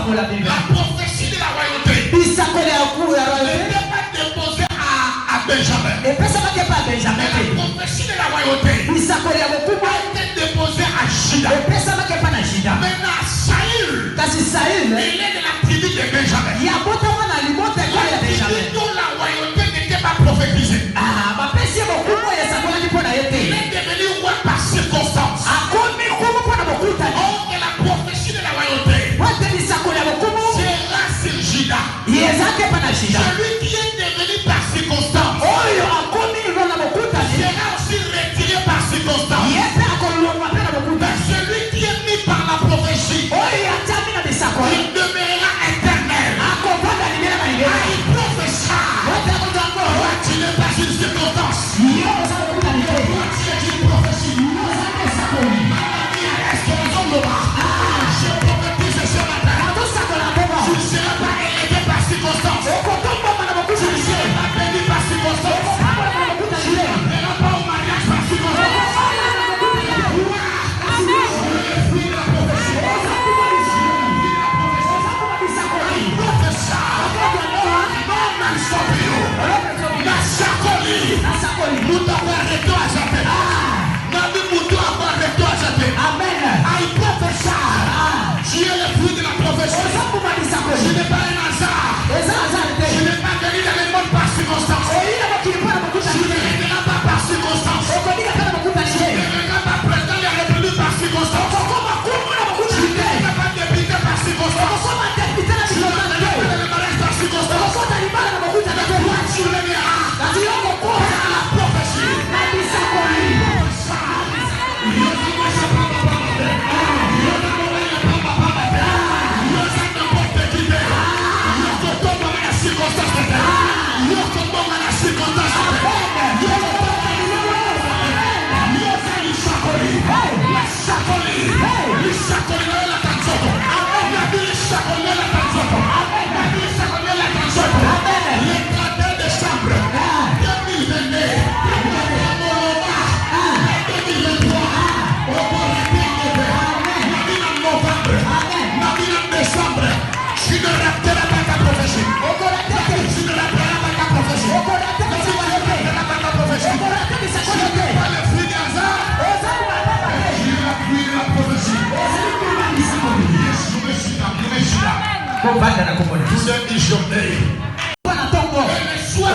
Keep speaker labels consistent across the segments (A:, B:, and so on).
A: prophétie de la royauté n'était pas déposée à Benjamin. La prophétie de la royauté a été déposée à Juda. Maintenant, Saül, il est de la tribu de Benjamin. Dont la royauté n'était pas prophétisée. Il est devenu roi par circonstance. Or que la prophétie de la royauté sera sur Juda. Celui qui est devenu par circonstance sera aussi retiré par circonstance. Mais celui qui est mis par la prophétie, il demeurera éternel. Il professera. Toi, tu n'es pas une circonstance. Toi, tu es une prophétie. Est-ce que nous sommes là? Je prophétise ce matin. Tu ne seras pas élevé par circonstance. Tu ne seras pas béni par circonstance. Tu ne verras pas au mariage par circonstance. Tu es le fruit de la prophétie. Je n'ai pas un hasard. Je n'ai pas venu dans le monde par circonstance. Je ne viendrai pas par circonstance. Je ne viendrai pas président de la République par circonstance. Je ne viendrai pas député par circonstance. Je ne viendrai pas dans le mariage par circonstance. Toi, tu le verras. Par la prophétie.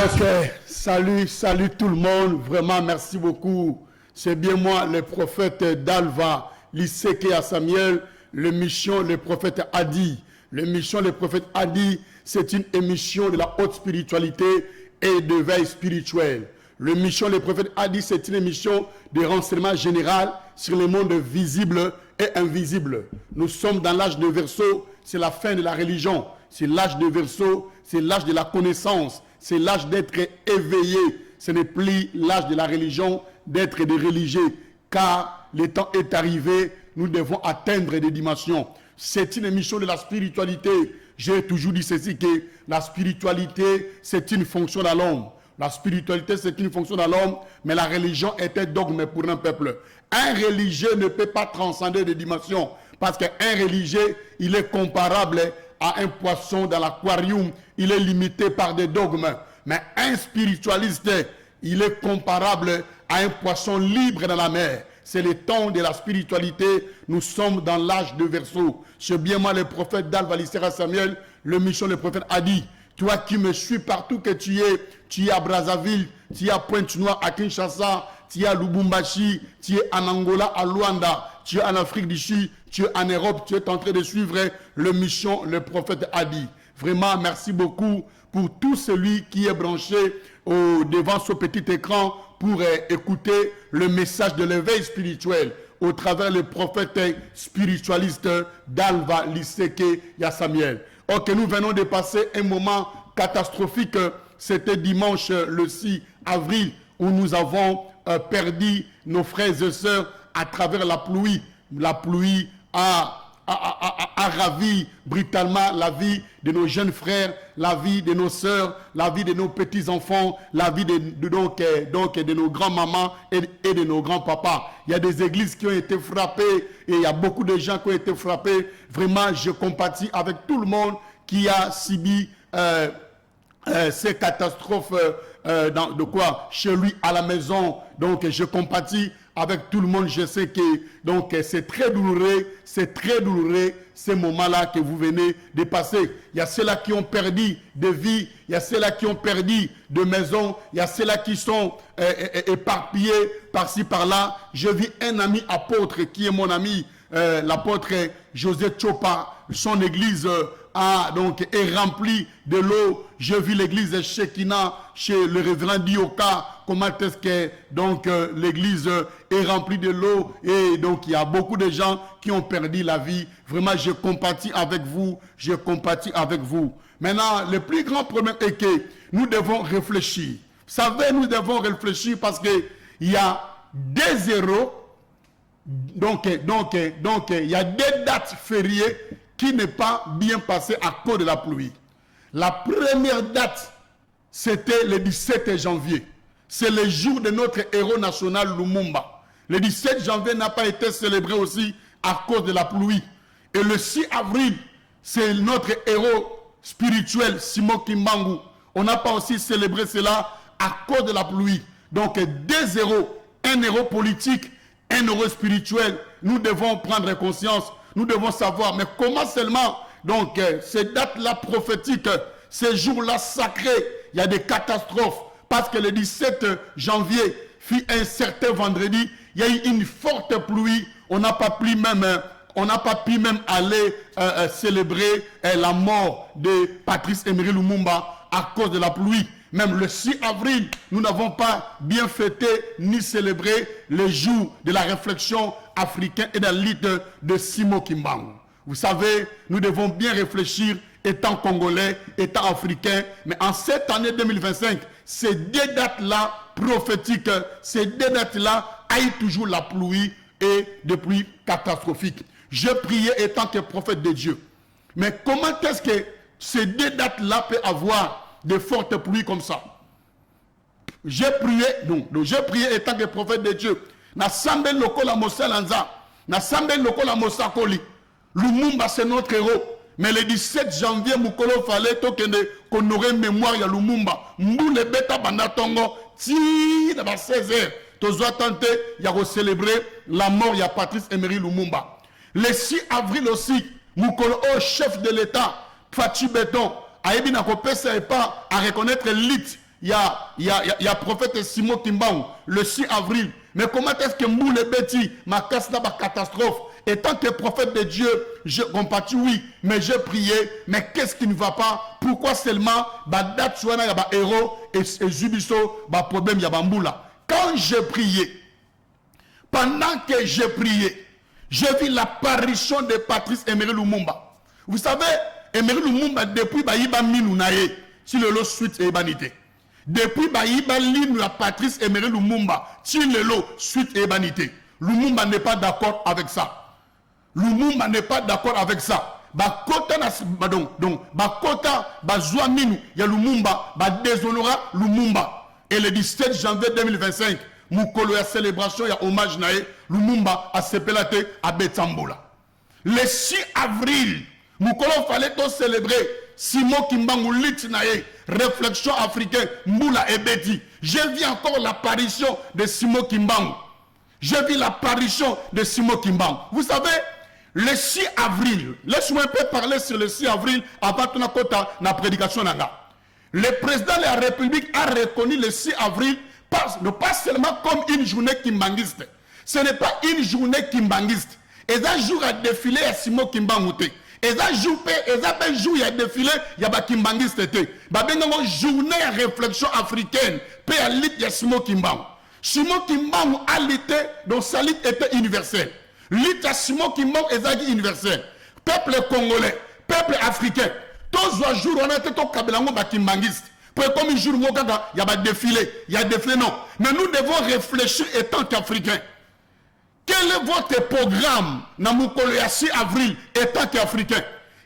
B: Ok, salut tout le monde, vraiment merci beaucoup. C'est bien moi, le prophète Dalva, Liseke à Samuel, l'émission Le Prophète Adi. L'émission Le Prophète Adi, c'est une émission de la haute spiritualité et de veille spirituelle. L'émission Le Prophète Adi, c'est une émission de renseignement général sur les mondes visibles et invisibles. Nous sommes dans l'âge de Verseau, c'est la fin de la religion. C'est l'âge de Verseau, c'est l'âge de la connaissance, c'est l'âge d'être éveillé. Ce n'est plus l'âge de la religion, d'être des religieux, car le temps est arrivé, nous devons atteindre des dimensions. C'est une émission de la spiritualité. J'ai toujours dit ceci, que la spiritualité, c'est une fonction de l'homme. La spiritualité, c'est une fonction de l'homme, mais la religion est un dogme pour un peuple. Un religieux ne peut pas transcender des dimensions, parce qu'un religieux, il est comparable à un poisson dans l'aquarium, il est limité par des dogmes. Mais un spiritualiste, il est comparable à un poisson libre dans la mer. C'est le temps de la spiritualité. Nous sommes dans l'âge de Verseau. C'est bien moi le prophète d'Alva Lisera Samuel, le mission le prophète a dit, toi qui me suis partout que tu es à Brazzaville, tu es à Pointe-Noire, à Kinshasa, tu es à Lubumbashi, tu es en Angola, à Luanda, tu es en Afrique du Sud, tu es en Europe, tu es en train de suivre le mission, le prophète a dit. Vraiment, merci beaucoup pour tout celui qui est branché devant ce petit écran pour écouter le message de l'éveil spirituel au travers le prophète spiritualiste d'Alva Liseke Samuel. Ok, nous venons de passer un moment catastrophique. C'était dimanche le 6 avril où nous avons perdu nos frères et sœurs à travers la pluie. La pluie a a ravi brutalement la vie de nos jeunes frères, la vie de nos sœurs, la vie de nos petits-enfants, la vie de nos grands-mamans et de nos grands-papas. Il y a des églises qui ont été frappées et il y a beaucoup de gens qui ont été frappés. Vraiment, je compatis avec tout le monde qui a subi ces catastrophes chez lui à la maison. Donc je compatis avec tout le monde. Je sais que c'est très douloureux ces moments-là que vous venez de passer. Il y a ceux-là qui ont perdu de vie, il y a ceux-là qui ont perdu de maison, il y a ceux-là qui sont éparpillés par-ci par-là. Je vis un ami apôtre qui est mon ami, l'apôtre José Chopa. Son église est remplie de l'eau. Je vis l'église de Shekina chez le révérend Dioka. Comment est-ce que l'église est remplie de l'eau, et donc il y a beaucoup de gens qui ont perdu la vie. Vraiment, je compatis avec vous, je compatis avec vous. Maintenant, le plus grand problème est que nous devons réfléchir. Vous savez, nous devons réfléchir parce que il y a des héros. Donc, il y a des dates fériées qui n'est pas bien passé à cause de la pluie. La première date, c'était le 17 janvier. C'est le jour de notre héros national Lumumba. Le 17 janvier n'a pas été célébré aussi à cause de la pluie. Et le 6 avril, c'est notre héros spirituel Simon Kimbangu. On n'a pas aussi célébré cela à cause de la pluie. Donc deux héros, un héros politique, un héros spirituel. Nous devons prendre conscience. Nous devons savoir, mais comment seulement, ces dates-là prophétiques, ces jours-là sacrés, il y a des catastrophes. Parce que le 17 janvier, fut un certain vendredi, il y a eu une forte pluie. On n'a pas pu même aller célébrer la mort de Patrice Emery Lumumba à cause de la pluie. Même le 6 avril, nous n'avons pas bien fêté ni célébré le jour de la réflexion africaine et de la lutte de Simon Kimbangu. Vous savez, nous devons bien réfléchir, étant congolais, étant africains, mais en cette année 2025, ces deux dates-là prophétiques, ces deux dates-là aillent toujours la pluie et des pluies catastrophiques. Je priais étant que prophète de Dieu. Mais comment est-ce que ces deux dates-là peuvent avoir de fortes pluies comme ça? J'ai prié étant que prophète de Dieu. Na sambe loko la Mosalanza, na sambe loko la Mosakoli. Lumumba c'est notre héros. Mais le 17 janvier, Mukolo fallait qu'on aurait mémoire de Lumumba. Mboule beta bandatongo, ti dans 16h. Tozoa tenté, il y a célébrer la mort de Patrice Emery Lumumba. Le 6 avril aussi, Mukolo, chef de l'État, Fachi Beton, Aïbi Nakopesa et pas à reconnaître l'élite. Il y a prophète Simon Kimbangu, le 6 avril. Mais comment est-ce que Mboule Beti m'a cassé dans la catastrophe? Et tant que prophète de Dieu, je compatis, oui, mais je priais. Mais qu'est-ce qui ne va pas? Pourquoi seulement date soana yaba héros et jubiso problème yaba mboula? Quand je priais, pendant que je priais, j'ai vu l'apparition de Patrice Emery Lumumba. Vous savez, Emery Lumumba depuis Baïba Minounaye, si le lot suite et banité. Depuis Baïba Linu à Patrice Emery Lumumba, si le lot suite et banité. Lumumba n'est pas d'accord avec ça. Lumumba n'est pas d'accord avec ça. Bakota Bazouaminu, il y a Lumumba, déshonora Lumumba. Et le 17 janvier 2025, Moukolo a célébration, il y a hommage naé, Lumumba a sepelate à Betsambola. Le 6 avril, Moukolo fallait célébrer Simon Kimbangu lit naé, réflexion africaine, Mboula et Beti. J'ai vu encore l'apparition de Simon Kimbangu. J'ai vu l'apparition de Simon Kimbangu. Vous savez, le 6 avril, laisse-moi un peu parler sur le 6 avril avant que na prédication nanga. Le président de la République a reconnu le 6 avril pas seulement comme une journée kimbanguiste. Ce n'est pas une journée kimbanguiste. Et un jour à défiler à Simon Kimbangu. Et un jour à défiler il y a kimbanguiste. Une journée à réflexion africaine. Pe à l'île Simon Kimbangu. Simon Kimbangu a lutté, donc sa lutte était universelle. Lutte à Simon Kimbangu est universelle. Peuple congolais, peuple africain. Tous les jours, on a été au Kabelango Kimbanguiste. Comme un jour, il y a défilé. Il y a défilé, non. Mais nous devons réfléchir étant qu'Africains. Quel est votre programme dans Moukolo ya 6 avril étant qu'Africain?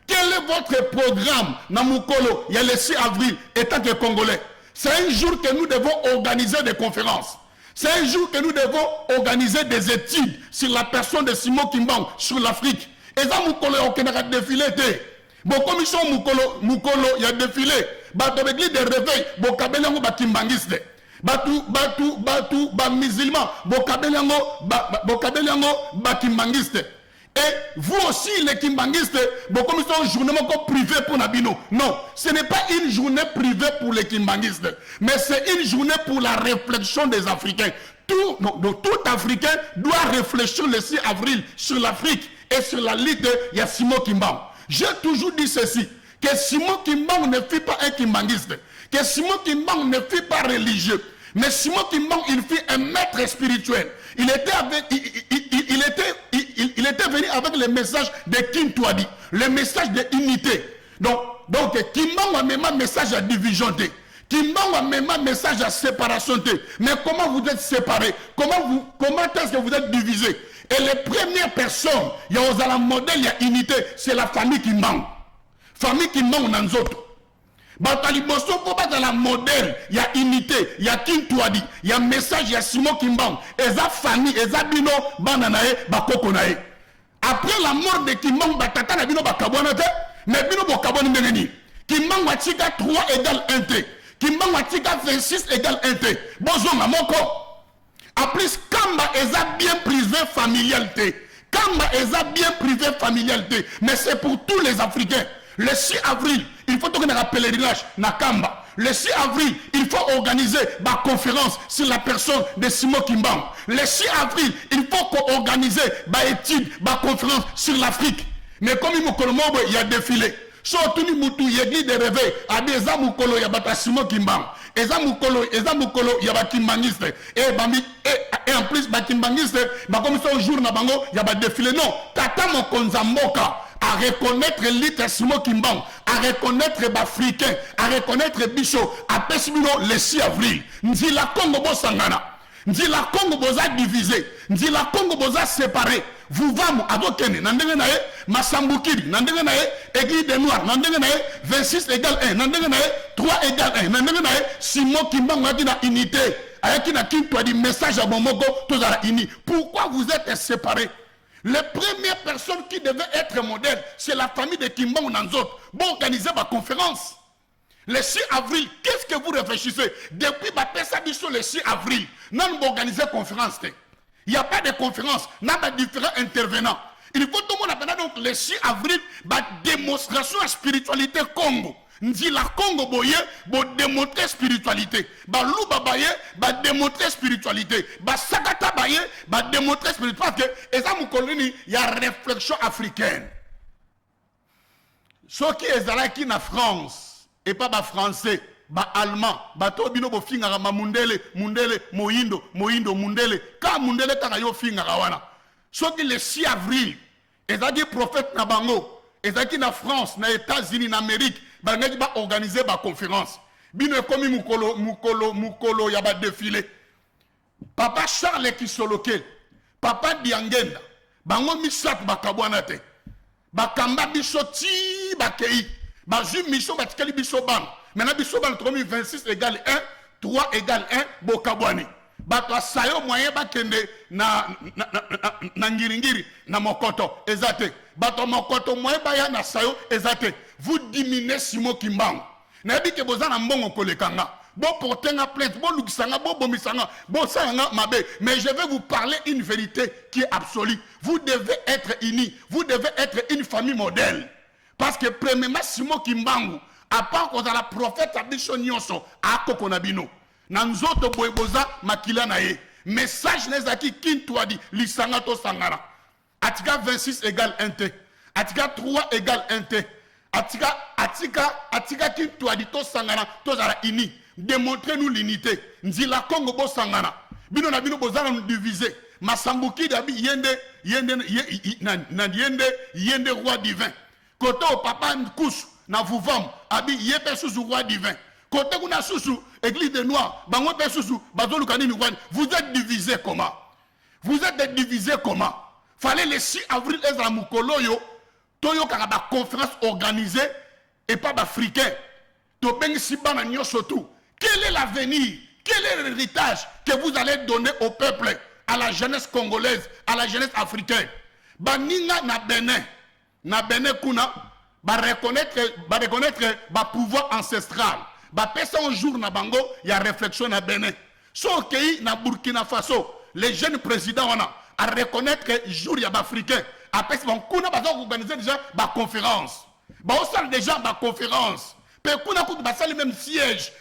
B: Quel est votre programme dans Moukolo ya le 6 avril étant que Congolais? C'est un jour que nous devons organiser des conférences. C'est un jour que nous devons organiser des études sur la personne de Simon Kimbangu, sur l'Afrique. Et ça, Moukolo, on a défilé. Bon, commission Moukolo, il y a défilé. Bato l'église de réveil, bon, Kabelango, ba Kimbangiste. Batu, musulmans, bon, Kabelango, ba Kimbangiste. Et vous aussi, les Kimbangistes, bon, comme c'est un journée privé pour Nabino. Non, ce n'est pas une journée privée pour les Kimbangistes, mais c'est une journée pour la réflexion des Africains. Tout Africain doit réfléchir le 6 avril sur l'Afrique et sur la lutte de Simon Kimbangu. J'ai toujours dit ceci, que Simon Kimbangu ne fut pas un Kimbangiste, que Simon Kimbangu ne fut pas religieux, mais Simon Kimbangu, il fut un maître spirituel. Il était venu avec le message de Kintwadi, le message de unité. Donc Kimbangu a même un message à division. Kimbangu a même un message à séparation. Mais comment vous êtes séparés? Comment est-ce que vous êtes divisés? Et les premières personnes, il y a un modèle, il y a unité, c'est la famille Kimbangu. Famille Kimbangu dans autres. Bataliboso pour battre la modèle, il y a unité, il y a Kintwadi, il y a message, il y a Simon Kimbangu, et sa famille, et sa bino, bananae, bakokonae. Après la mort de Kimbangu, batata na bino bakabonate, mais bino bakaboni ndengeni. Kimbangu atika 3 égale 1 T. Kimbangu atika 26 égale 1 T. Bozonga moko. En plus, Kamba eza bien privé familialité. Kamba eza bien privé familialité. Mais c'est pour tous les Africains. Le 6 avril, il faut qu'on ait un pèlerinage na Kamba. Le 6 avril, il faut organiser ma conférence sur la personne de Simon Kimbangu. Le 6 avril, il faut qu'on organise ma étude, ma conférence sur l'Afrique. Mais comme il y a défilé. Surtout ni mutu l'église de réveil a des amukolo ya bata Simon Kimbangu. Ezamukolo ya ba Kimbangiste. Et en plus ba Kimbangiste, ba comme ça au jour na bango ya ba défilé. Non, tata mon konzamboka à reconnaître l'île Simon Kimbangu, à reconnaître l'Africain, à reconnaître Bichot, à Pessimino le 6 avril. Ndi la Congo Bosangana, ndi la Congo Bosa divisé, ndi la Congo Bosa séparé. Vous vamu adokene, nandenge nae, Masambukiri, nandenge nae, Église des Noirs, nandenge nae, 26 égale 1, nandenge nae, 3 égale 1, nandenge nae, Simon Kimbangu a dit la unité, avec une qui toi dit message à Bomoko, tous à la uni. Pourquoi vous êtes séparés? Les premières personnes qui devaient être modèles, c'est la famille de Kimbangu Nanzot. Bon, organiser ma conférence. Le 6 avril, qu'est-ce que vous réfléchissez? Depuis ma sur le 6 avril, nous avons organisé une conférence. Il n'y a pas de conférence, nous avons différents intervenants. Il faut tout le monde appeler donc le 6 avril, ma démonstration de spiritualité Congo. Ndi la Congo boye, bo démontrer spiritualité. Ba Luba baye, ba démontrer spiritualité. Ba Sakata baye, ba démontrer spiritualité. Parce que, et ça mou kolini, il y a réflexion africaine. Ce qui est zalaki na France, et pas ba français, ba allemand, ba to bino bo fingara ma mundele, moindo, mundele. Ka mundele taka yo fingara wana. Ce qui le 6 avril, et ça dit prophète Nabango, et ça qui na France, na États-Unis, na Amérique, ba organiser ma conférence. Bino komi mukolo ya ba défilé. Papa Charles qui soloke, papa Diangenda, bango misap ba kabwanate. Ba kamba bisoti ba kei, ba ju miso ba tikali biso ban. Maintenant biso ban 26 égale 1, 3 égale 1 bo kabwani. Ba to sayo moyen ba kende na ngiringiri na mokoto ezate. Ba to mokoto moyen ba ya na sayo ezate. Vous diminuez Simon Kimbangu. Nabi ke bozana mbongo kolekanga. Bon porter la plainte, bon luxanga, bon bomisanga, bon sanga mabe. Mais je vais vous parler une vérité qui est absolue. Vous devez être unis. Vous devez être une famille modèle. Parce que premièrement Simon Kimbangu, à part qu'on a la prophète Abisho Nyonso, à Kokonabino. Nanzoto boyeboza makila nae. Message nezaki kintwadi lisanga to sangara. Atika 26 égale 1 T. Atika 3 égale 1 T. Atika qui toi dit to sangana to zara ini. Démontrez-nous l'unité. Nzila Congo bo sangana. Bino na bino bozana nous diviser. Masambuki dabi yende roi divin. Koto papa Nkousu na vuvam abi yepe susu roi divin. Côté kuna susu église des noirs bango pe susu bazolu kanini roi. Vous êtes divisés comment? Vous êtes divisés comment? Fallait le 6 avril, ezala mukolo yo, toyo kaka conférence organisée et pas africain. To bengi sibana nyoso tout. Quel est l'avenir? Quel est l'héritage que vous allez donner au peuple, à la jeunesse congolaise, à la jeunesse africaine? Baninga na Benin kuna, ba reconnaître ba pouvoir ancestral. Ba pesa un jour na bango, il y a réflexion na Benin. So pays na Burkina Faso, les jeunes présidents on a à reconnaître que jour ya ba africain. Après bon kuna ba organiser déjà ba conférence. Ba on sale déjà ba conférence. Pe kuna ku ba sali même siège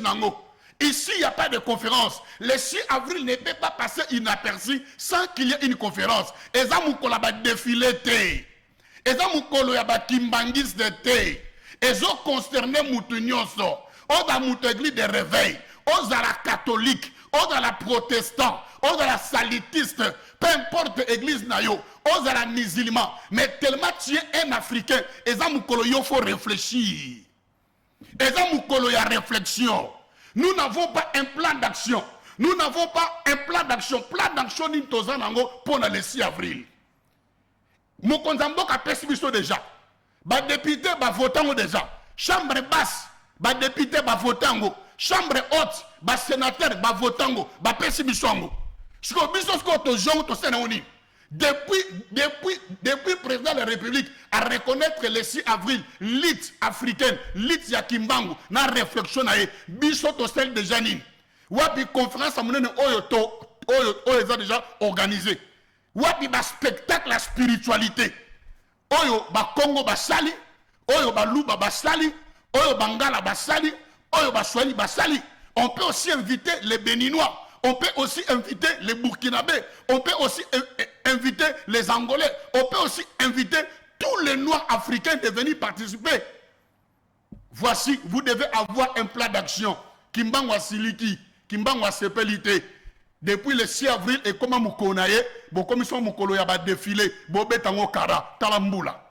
B: nango. Ici, il n'y a pas de conférence. Le 6 avril ne peut pas passer inaperçu sans qu'il y ait une conférence. Et ça, nous avons défilé. Et ça, nous avons kimbangis de thé. Et ça, concerné Moutounioso. On a l'église de réveil. On a la catholique. On a la protestant. On a la salitiste. Peu importe l'église, on a la musulman. Mais tellement tu es un Africain. Et ça, il faut réfléchir. Et ça, il y a réflexion. Nous n'avons pas un plan d'action. Nous n'avons pas un plan d'action. Plan d'action pour le 6 avril. Mokonzambo a pessimisé déjà. Les députés vont voter déjà. Chambre basse, les députés vont voter. Chambre haute, les sénateurs vont voter. Les pessimisés. Ce que depuis le président de la République à reconnaître le 6 avril, l'élite africaine, l'élite Yakimbangu, na réflexion na biso to celle de Janine. Wapi conférence à monene oyo déjà organisé. Wapi ba spectacle la spiritualité. Oyo ba Congo ba sali, oyo ba Luba ba sali, oyo Bangala ba sali, oyo ba Swahili ba sali. On peut aussi inviter les Béninois. On peut aussi inviter les Burkinabés. On peut aussi inviter les Angolais. On peut aussi inviter tous les Noirs africains de venir participer. Voici, vous devez avoir un plan d'action. Kimbangwa Siliki, Kimbangwa Sepelité. Depuis le 6 avril, et comme Moukonaye, bon commission Moukolo ya ba défilé, bo betango kara, talambula.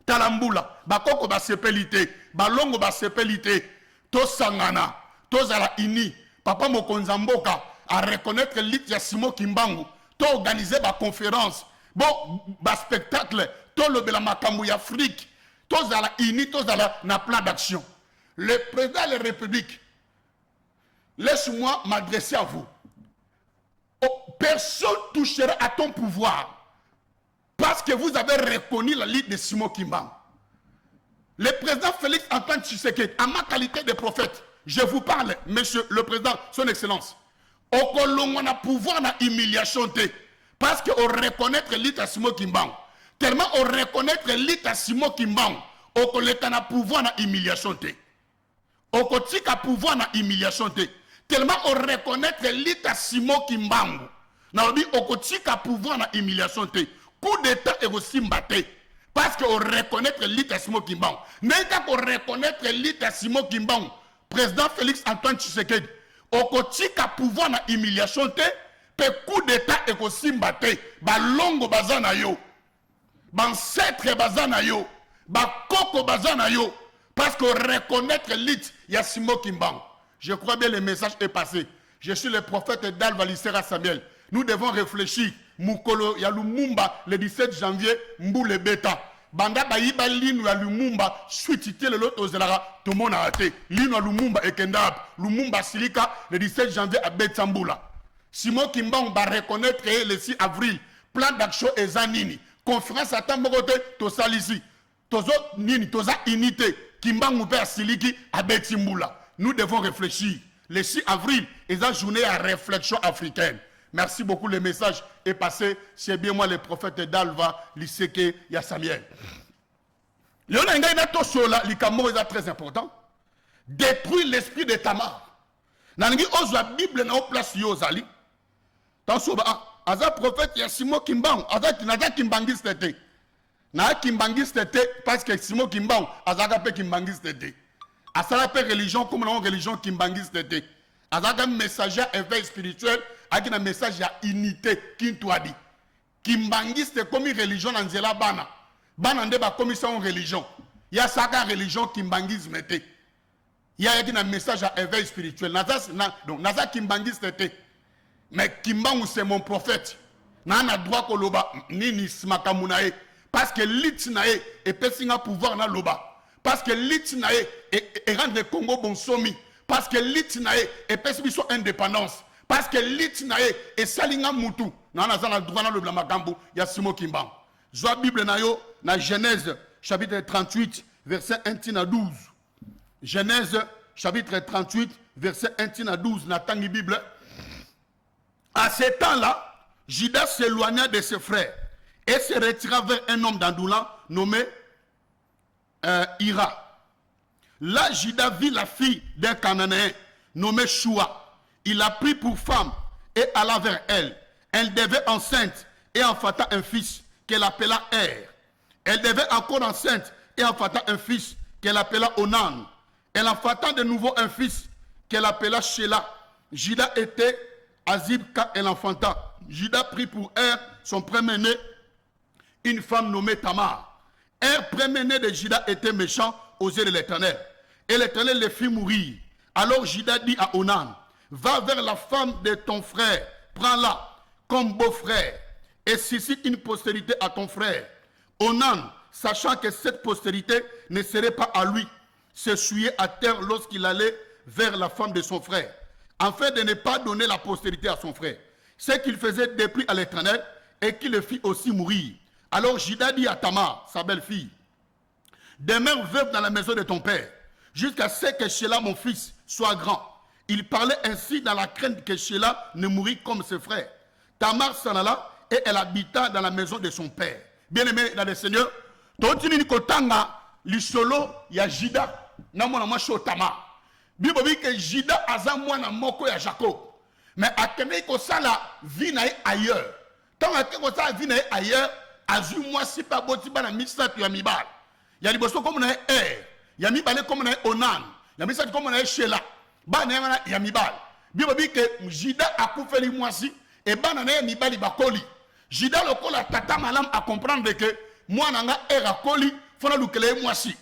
B: Talambula, bakoko ba sepelité, balongo ba sepelité, to sangana, to zala ini. Papa Mokonzamboka a reconnaître l'île Yassimo Kimbangu, to organiser ma conférence, bon, ma spectacle, to le la makambu Afrique, to zala ini, to zala na plan d'action. Le président de la République, laisse-moi m'adresser à vous. Oh, personne touchera à ton pouvoir parce que vous avez reconnu la liste de Simon Kimbangu. Le président Félix Antoine Tshisekedi, à ma qualité de prophète, je vous parle, monsieur le président, son excellence. On a pouvoir na humiliation parce qu'on reconnaît l'État Simon Kimbangu. Tellement on reconnaît l'État Simon Kimbangu, on a pouvoir na humiliation on a pouvoir na humiliation tellement on reconnaît l'État Simon Kimbangu. Na obi on a pouvoir na humiliation coup d'état est aussi mbatté parce qu'on reconnaît l'État Simon Kimbangu. N'est qu'on reconnaît l'État Simon Kimbangu. Président Félix Antoine Tshisekedi, au kotika pouvoir na humiliation pe coup d'état et aussi mbatté, ba longo bazana yo, bancetre bazana yo, ba koko bazana yo, parce qu'on reconnaît l'élite Yassimo Kimbangu. Je crois bien le message est passé. Je suis le prophète d'Alva Lissera Samuel. Nous devons réfléchir. Mukolo ya Lumumba le 17 janvier, Mboule Beta. Banda bayiba linu ya Lumumba suitité le lot aux elara tout le monde a raté linu ya Lumumba et Kendab Lumumba Silika le 17 janvier à Betsambula. Simon Kimbangu va reconnaître le 6 avril plan d'action et zanini conférence à Tambogote to salisi tozo nini toza unité Kimbangu pe Siliki à Betsambula. Nous devons réfléchir. Le 6 avril est une journée à réflexion africaine. Merci beaucoup, le message est passé. C'est bien moi, le prophète d'Alva, Liseke Yassamiel. L'Onanga Sola, l'Ikamo est très important. Détruire l'esprit de Tamar. Nangi Oza Bible na place Yozali. Tansoba, Aza prophète Yassimo Kimbangu, Aza Kimbangis Tete. Na Kimbangis Tete, parce que Simo Kimbangu, Aza pe Kimbangis Tete. Aza pe religion comme la religion Kimbangis Tete. Aza un messager éveil spirituel. Avec un message de unité qui t'a dit. Kimbangiste comme une religion en Zela Bana. Bana nde ba commission religion. Il y a ça une religion kimbangisme était. Il y a un message à éveil spirituel. Donc naza kimbangiste était. Mais Kimbangu c'est mon prophète. Nana droit ko loba nini smakamunae parce que litnae et pesinga pouvoir na loba. Parce que litnae et rendre Congo bon somi. Parce que litnae et pesibiso indépendance. Parce que litnae et salinga mutu. Nana zana droit na loba makambu ya Simo Kimbangu. Zoa Bible na yo na Genèse chapitre 38 verset 1 à 12. Genèse chapitre 38 verset 1 à 12 na tangi Bible. À ce temps-là, Judas s'éloigna de ses frères et se retira vers un homme d'Adoulam nommé Ira. Là, Judas vit la fille d'un Cananéen nommé Shua. Il la prit pour femme et alla vers elle. Elle devait enceinte et enfanta un fils qu'elle appela Er. Elle devait encore enceinte et enfanta un fils qu'elle appela Onan. Elle enfanta de nouveau un fils qu'elle appela Sheila. Judas était Azib quand elle enfanta. Judas prit pour Er, son premier-né, une femme nommée Tamar. Er, premier-né de Judas, était méchant aux yeux de l'Éternel. Et l'Éternel les fit mourir. Alors Judas dit à Onan, va vers la femme de ton frère, prends-la comme beau-frère et suscite une postérité à ton frère. Onan, sachant que cette postérité ne serait pas à lui, s'essuyait à terre lorsqu'il allait vers la femme de son frère, afin de ne pas donner la postérité à son frère. Ce qu'il faisait déplut à l'Éternel et qu'il le fit aussi mourir. Alors Judas dit à Tamar, sa belle-fille, demeure veuve dans la maison de ton père, jusqu'à ce que Sheila, mon fils, soit grand. Il parlait ainsi dans la crainte que Sheila ne mourût comme ses frères. Tamar s'en alla et elle habita dans la maison de son père. Bien-aimé dans le Seigneur, totini kotanga lisolo ya Judas na mwana mwasho Tamar. Bible dit que Judas aza mwana moko ya Jacob. Mais akende ko sala vie na ailleurs. Tant akende ko sala vie na ailleurs, azu mwasi pa boti bana misatu ya mibal. Ya liboso comme na ya mibale comme na Onan. Ya misatu comme na Sheila. Bana ya mibal. Bible dit que Judas akufeli mwasi et bana na mibali bakoli. Judas lokola tata malam à comprendre que mwana nga akoli fona lukele mwasi.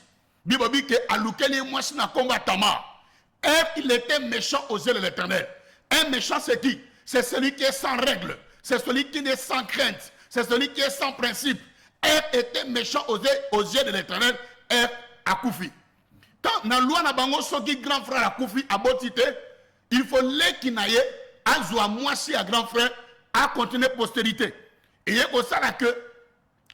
B: Bible dit que alukele mwasi na komba Tamar. Il était méchant aux yeux de l'Éternel. Un méchant, c'est qui? C'est celui qui est sans règle. C'est celui qui est sans crainte. C'est celui qui est sans principe. Était méchant aux yeux de l'Éternel. Akoufi. Quand dans la loi na bango soki grand frère Akoufi a botité, il faut l'équinailler à zoa moisi à grand frère à continuer postérité. Et il y a comme ça que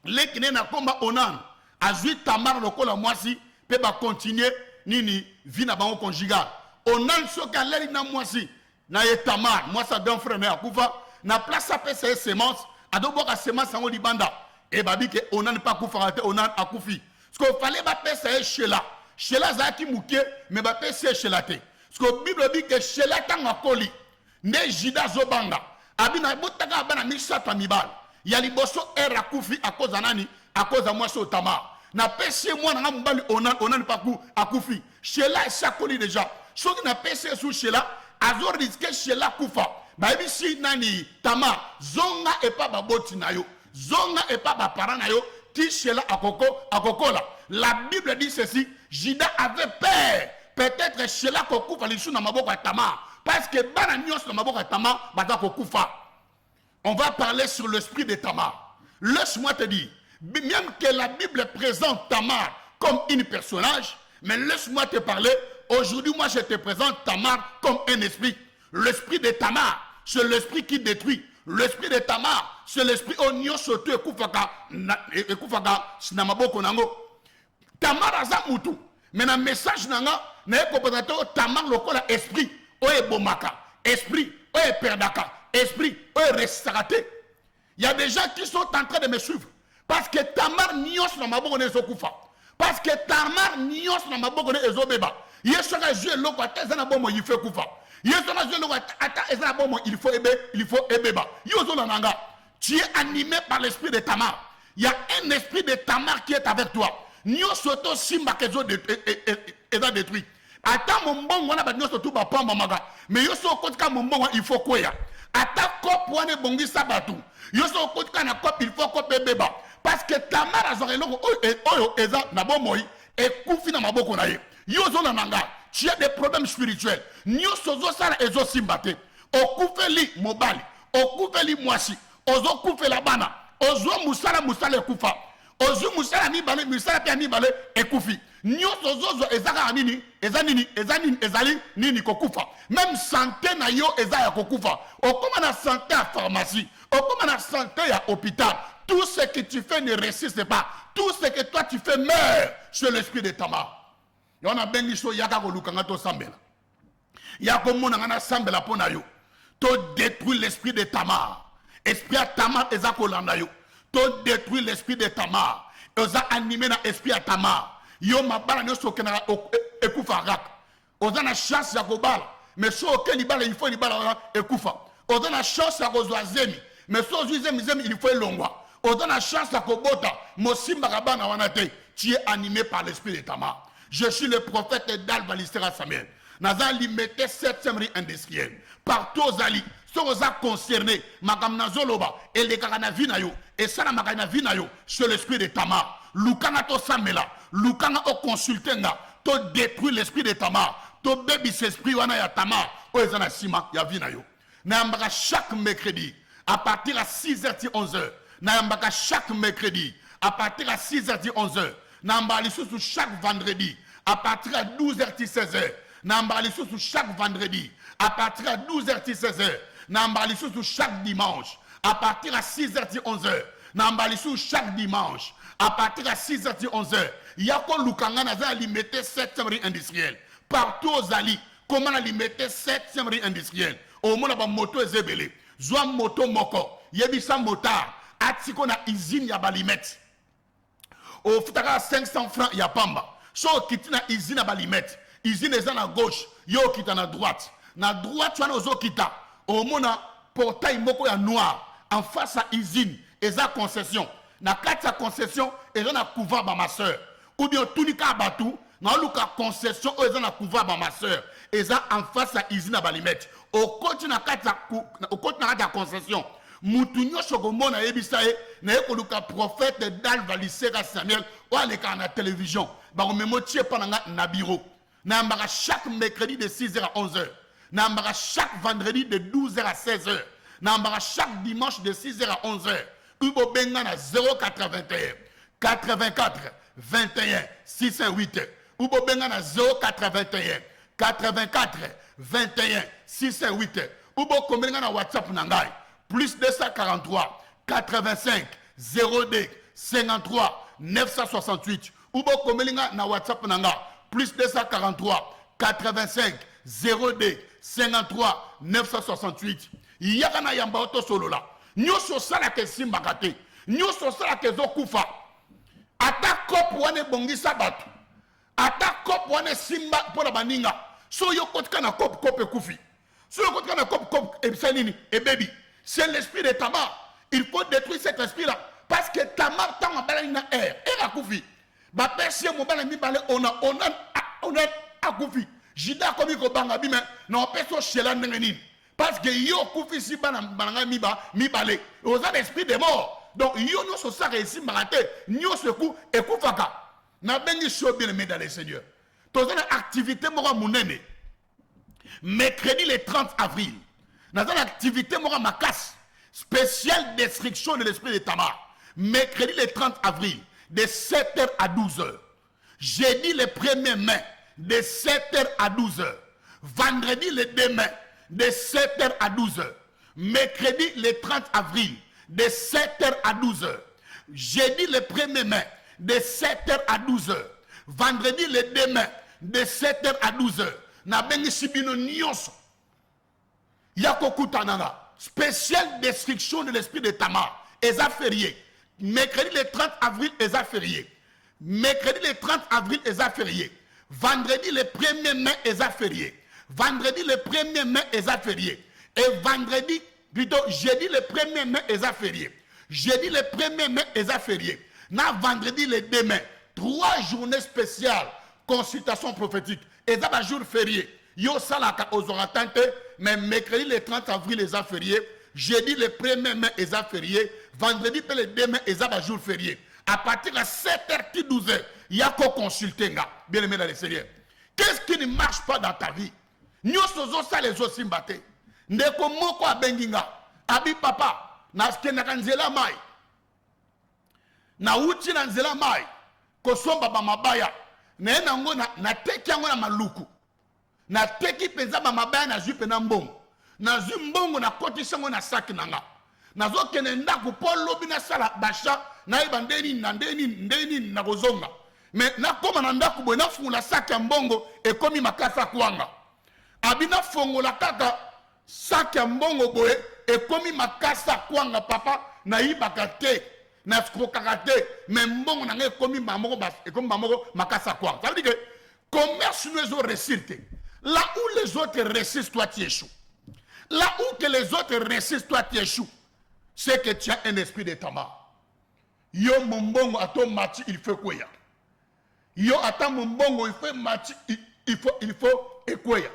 B: l'équiné na combat Onan a joué Tamar le col à moisi peut continuer nini vie na bango conjugal. Onan soki aleli na moisi na Tamar, moi sa grand frère na Akoufa na place à PCS semence a do boka semence en libanda et babi que Onan pas Akoufa Onan Akoufi. Parce qu'il fallait ba PCS Sheila. Sheila zaki mouke mais ba PCS Sheila te. Parce que Bible dit que Sheila tanga koli ne Judas zobanga abina botaka bana misata mibal. Ya liboso Akoufi à cause anani à cause de moi so Tamar. Na pese moi na mbali Onan pas Akoufi. Sheila sakoli déjà. Ce qui n'a pese sous Sheila azo risqué Sheila kufa. Ba si nani Tamar zonga et pas baboti na yo. Zonga et pas ba parent na yo. Ti Sheila akokola. La Bible dit ceci, Judas avait peur. Peut-être Sheila kokufa lishu na maboko ya Tamar. Parce que bana nyos na maboko ya Tamar bata kokufa. On va parler sur l'esprit de Tamar. Laisse-moi te dire, même que la Bible présente Tamar comme une personnage, mais laisse-moi te parler. Aujourd'hui, moi, je te présente Tamar comme un esprit. L'esprit de Tamar, c'est l'esprit qui détruit. L'esprit de Tamar, c'est l'esprit onyo soto ekufaka sinamaboko nango. Tamar aza mutu. Mais dans le message nanga, na ekopresente Tamar lokola esprit, oye bomaka, esprit, oye perdaka, esprit, oye restauraté. Il y a des gens qui sont en train de me suivre. Parce que Tamar nyos na maboko ne ezokufa. Parce que Tamar nyos na maboko ne ezobeba. Yesora jue loko atezana bomo il fait kufa. Yesora jue loko ata ezana bomo il faut ebeba. Yozo nanga. Tu es animé par l'esprit de Tamar. Il y a un esprit de Tamar qui est avec toi. Nyo soto simba kezo eza détruit. Ata mombongo wana ba nyo soto ba pamba maga. Mais yoso kotika mombongo il faut koya. Ata kop wane bongi sabatu. Yoso kotika na kop il faut kop ebeba. Parce que Tamar azore loko oyo eza na bomoyi et kufi na maboko na ye. Yozo nanga, tu as des problèmes spirituels. Nyo sozo sala ezo simbate. okufeli mobali, okufeli mwasi, ozo kufela bana, ozo musala ekufa, ozo musala mibale, musala pia mibale ekufi. Nyoso zozo ezaka nini, ezali nini kokufa. Même santé na yo ezaya kokufa. Okoma na santé à pharmacie, okoma na santé à hôpital. Tout ce que tu fais ne résiste pas. Tout ce que toi tu fais meurt sur l'esprit de Tamar. On a bengi so yaka ko lukanga to sambela. Yako mona ngana sambela pona yo. To détruire l'esprit de Tamar. Esprit à Tamar ezako landa yo. To détruire l'esprit de Tamar. Oza animé na esprit à Tamar. Yo mabala nyoso kenara ekufa rak. Oza na chance ya kobala. Mais so ke libala il faut libala ekufa. Oza na chance ya kozwa zemi. Mais so zemi il faut longwa. Oza na chance ya kobota. Mosimba kabana wanate. Tu es animé par l'esprit de Tamar. Je suis le prophète d'Alva Lissera Samuel. Naza limité 7e rue industrielle. Partout aux alliés. Soza concerné. Magam nazoloba. Et les kakana vinayo. Et ça na magana vinayo. Sur l'esprit de Tamar. Lukanga to samela. Lukanga o consultenga. To détruire l'esprit de Tamar. To baby s'esprit wana ya Tamar. O ezana sima ya vinayo. Nambaka chaque mercredi. À partir à 6h 11h. Nambaka chaque mercredi. À partir à 6h 11h. Nambali sous chaque vendredi. À partir à 12h 16h. Nambali sous chaque vendredi. À partir à 12h 16h. Nambali sous chaque dimanche. À partir à 6h 11h. Nambali sous chaque dimanche. À partir à 6h 11h. Yako Lukanga naza limité 7e rue industrielle. Partout aux alliés. Comment la limité 7e rue industrielle. Au moins la moto ezebele. Zwa moto moko. Yebisa motard. Atiko na usine ya balimet. Au futaka 500 francs ya pamba. So kiti na usine ya balimet. Usine eza na gauche. Yo kita na droite. Na droite wana ozo kita. Au mona portail moko ya noir. En face à usine. Eza concession. Na kati ya concession. Eza na couvent ba ma soeur. Ou bien tunika abatu. Na luka concession. Eza na couvent ba ma soeur. Eza en face à usine ya balimet. Au côté na kati ya concession. Moutounyo Chokomona Ebisae, Naekoluka prophète d'Alva Lissera Samuel, ou à l'écran à télévision, Baromemotier Pananga Nabiro. Nambara chaque mercredi de 6h à 11h. Nambara chaque vendredi de 12h à 16h. Nambara chaque dimanche de 6h à 11h. Ubo Bengana 081 84 21 608. Ubo Bengana 081 84 21 608. Ubo Komengana WhatsApp Nangai. Plus 243 85 02 53 968. Ubo Komelinga na WhatsApp nanga. Plus 243 85 02 53 968. Yakana yamba oto solola. Nyoso sala ke simbakate. Nyoso sala ke zokufa. Ata kop wane bongi sabatu. Ata kop wane simba pona baninga. So yo kotka na kop ekufi. So yo kotka na kop ebisanini e baby. C'est l'esprit de Tamar. Il faut détruire cet esprit-là. Parce que Tamar, tant en air, et à Koufi. Bah, personne, mon balai, on a à Koufi. Jida comme il bangabi, mais non, personne chez la n'engenine. Parce que yo Koufi si bananga mi balai. Aux l'esprit des morts. Donc, yo nous so ça réussi, maraté, nous se coup, et Koufaka. N'a bengi chaud bien aimé dans les seigneurs. Tous les activités, moi, mon aîné. Mercredi le 30 avril. Dans une activité, moi, ma casse, spéciale destruction de l'esprit de Tamar. Mercredi le 30 avril, de 7h à 12h. Jeudi le 1er mai, de 7h à 12h. Vendredi le 2 mai, de 7h à 12h. Mercredi le 30 avril, de 7h à 12h. Jeudi le 1er mai, de 7h à 12h. Vendredi le 2 mai, de 7h à 12h. Na bengi sibino nyonso. Yakokutananga, spéciale destruction de l'esprit de Tamar, Eza férié. Mercredi le 30 avril, Eza férié. Mercredi le 30 avril, Eza férié. Vendredi le 1er mai, Eza férié. Vendredi le 1er mai, Eza férié. Et vendredi, plutôt jeudi le 1er mai, Eza férié. Jeudi le 1er mai, Eza férié. Na vendredi le 2 mai, 3 journées spéciales, consultation prophétique. Eza ba jour férié. Yo salaka aux oratante, mais mercredi le 30 avril les a férié, jeudi le 1er mai les a férié, vendredi le 2 mai les a jour férié. À partir de 7h 12h, il y a qu'à consulter, bien aimé dans les seigneurs. Qu'est-ce qui ne marche pas dans ta vie? Nous sommes ça les autres simbatés. ndeko moko abenginga abi papa nakendaka nzela mai na uti na nzela mai kosomba bamabaya naye nango nateki yango na maluku nateki mpenza bamabaya nazwi mpenza mbongo nazwi mbongo nakotisa yango na saki nanga nazokende ndako mpo lobi nasala basha nayeba ndenini nakozonga me nakoma na ndako boye nafungola saki ya mbongo ekomi makasa kwanga abi nafongola kaka saki ya mbongo boye ekomi makasa kwanga papa nayibaka te naskokaka te me mbongo nanga ekomi bamoko makasa kwanga. Ça veut dire que commerce nous ont réussi. Là où les autres réussissent, toi tu échoues. Là où que les autres réussissent, toi tu échoues. C'est que tu as un esprit de tabac. Yo mon mbongo à ton mati il faut quoi? Yo attends mon mbongo il faut mati il faut ekweya.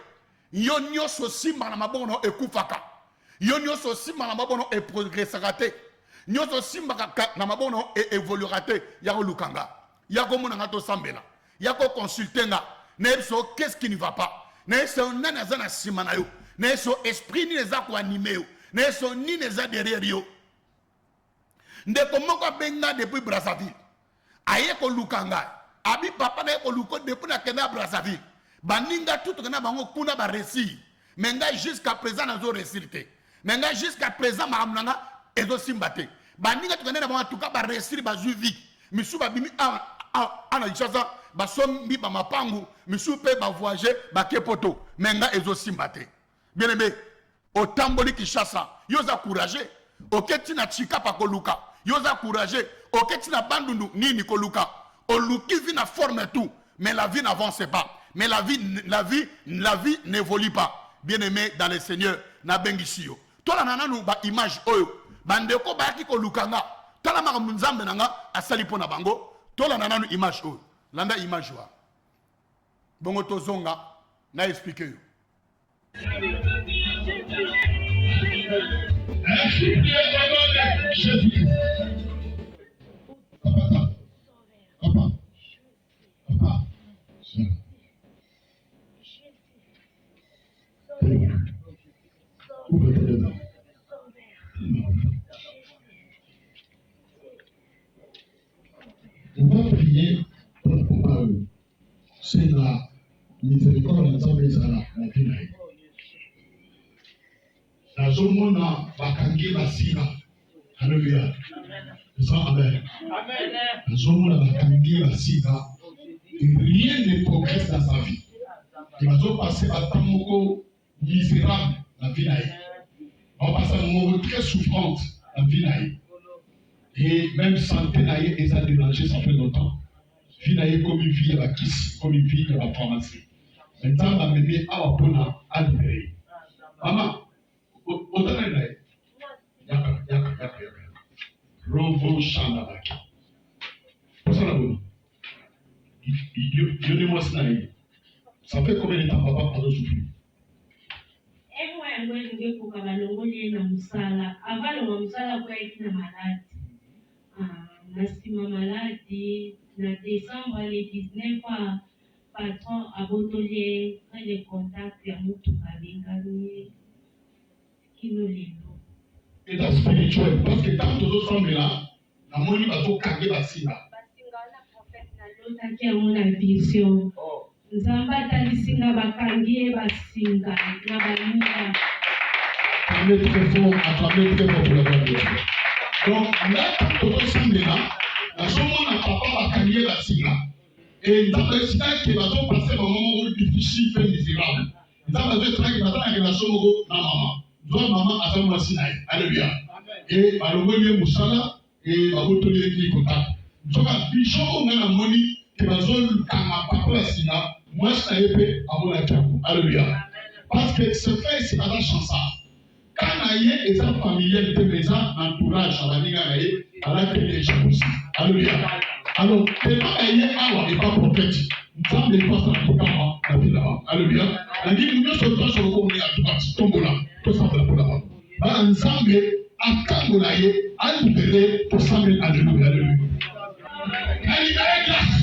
B: Yo nyoso simba na mabongo ekufaka. Yo nyoso simba na mabongo e progressera te. Nyoso simba na mabongo e évoluera te. Yako lukanga. Yako mona to sambela. Yako consulter nga. Neso qu'est-ce qui ne va pas? Neso nana zana simana yo. Neso esprit ni les ko animé yo. Neso ni les derrière yo. Ndeko moko benga depuis Brazzaville. Aye ko lukanga. Abi papa na ko luko depuis na kena Brazzaville. Baninga tout kana bango kuna ba récit. Menga jusqu'à présent nazo récité. Menga jusqu'à présent maamnanga ezo simbate. Baninga tout kana bango tuka ba récit ba juvi. Misu ba bimi ana ichaza ba sombi ba mapangu, misu pe ba voyager ba kepoto. Menga ezo simbate. Bien aimé, au tamboli Kinshasa, yoza courageux. Oketi na chika pa koluka. Yoza courageux. Oketi na bandundu nini koluka. Oluki vi na forme tout, mais la vie n'avance pas. Mais la vie n'évolue pas. Bien-aimé dans le Seigneur, na bengisio. Tola nananu ba image oyo. Bandeko ba ki ko lukanga. Tala maka munzambe nanga asali pona bango. Tola nananu image oyo. Landa image wa. Bongo tozonga na explique yo.
C: On va prier pour papa. C'est la miséricorde ensemble la vie. Nazomona bakangi basika. Alléluia. Amen. Nazomona bakangi basika. Rien ne progresse dans sa vie. Il va se passer à Tamoko misérable la vie. On va passer à un moment très souffrante la vie. Et même santé naïe et ça débranché, ça fait longtemps. Vie naïe comme une vie à la kiss, comme une vie à la pharmacie. Maintenant, ma bébé a appris à libérer. Maman, au dernier naïe. Yaka. Rovo Chandabaki. Pour ça, la bonne. Donnez-moi ce naïe. Ça fait combien de temps papa a souffert?
D: Avant le musala kwa iti na maladi. Nasima maladi na décembre le 19 patron abotolier le contact ya mutu kabengani kino lelo.
C: État spirituel parce que tant tous ensemble là na moni bato kange basinga.
D: Basinga na prophète na lota ki amona vision. Nzamba talisinga bakangie basinga na baninga.
C: Acclamez très fort pour la gloire de Dieu. Donc, là, tout ensemble là, la chambre n'a pas bakangie basinga. Et dans le stade qui va donc passer un moment difficile, très misérable. Dans le stade qui va donc la chambre na maman. Doit maman à sa moissinaille. Alléluia. Et à l'envoyer Moussala et à votre lieu contact. Donc, à Bichon, on a la monnaie qui va donc kama papa la sina. Moi, je t'ai fait à mon accord. Alléluia. Parce que ce fait, c'est pas la chanson. Quand il y a des gens familiers de maison, entourage, à la ligne, à la télé, aussi. Alléluia. Alors, tellement il y a un pas prophète. Nous sommes des postes en tout cas, la vie là-bas. Alléluia. La vie, nous sommes tous sur le commun à tout cas, tombola, tout ça pour là-bas. Ensemble, à Kangola, à libérer, pour ça, alléluia. Alléluia. La libérer grâce.